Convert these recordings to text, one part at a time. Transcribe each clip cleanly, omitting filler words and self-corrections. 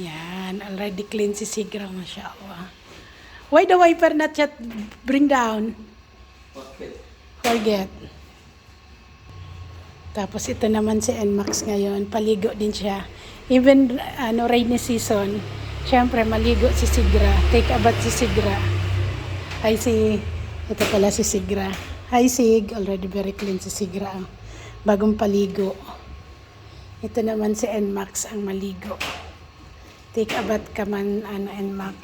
Yan, already clean si Sigra, mashallah. Why the wiper not yet bring down? Forget. Tapos ito naman si NMAX ngayon, paligo din siya. Even rainy season, syempre maligo si Sigra. Take a bath si Sigra. Ito pala si Sigra. Hi Sig, already very clean si Sigra. Bagong paligo. Ito naman si NMAX ang maligo. Take a bath ka man, NMAX.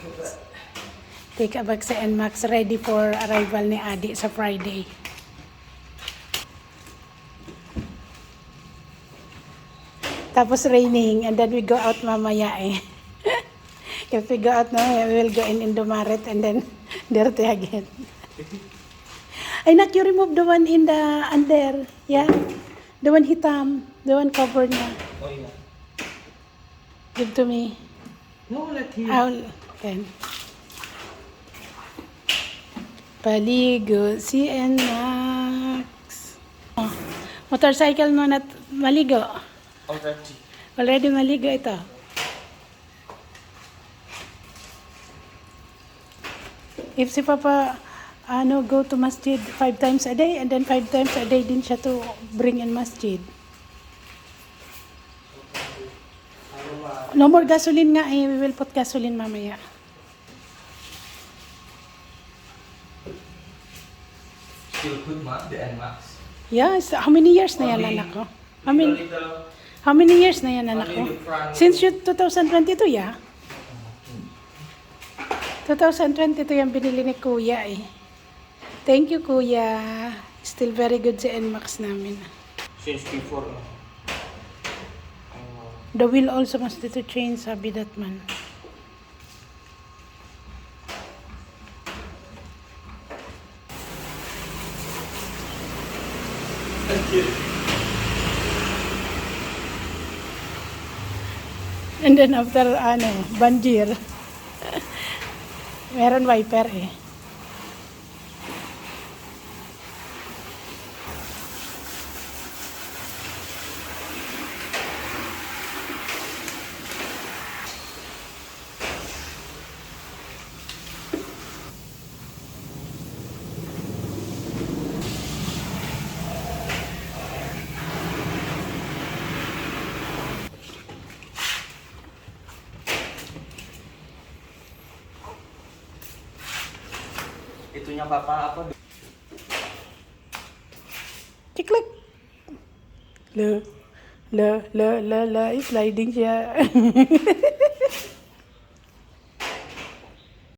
Take a bath si NMAX, ready for arrival ni Adi sa Friday. Tapos raining, and then we go out mamaya eh. If we go out now, we will go in Indomaret and then dirty again. Ay, nak, you remove the one in the under. Yeah? The one hitam. The one covered na. Oh, yeah. Give to me. No, let him. Okay. Paligo si NMAX. Oh, motorcycle mo na maligo. Already maligo ito. If si Papa go to masjid 5 times a day and then 5 times a day din siya to bring in masjid. No more gasoline nga eh. We will put gasoline mamaya. Still good, ma? The NMAX. Yes. How many years na yan, anak ko? How many years na yan, anak ko? Since 2022, yeah? 2022 yung binili ni Kuya eh. Thank you, Kuya. Still very good si NMAX namin. Since before. The wheel also must to change, sabi that man. And then after banjir, meron wiper eh. Ito niya papa ako. Ciklik. La, sliding siya.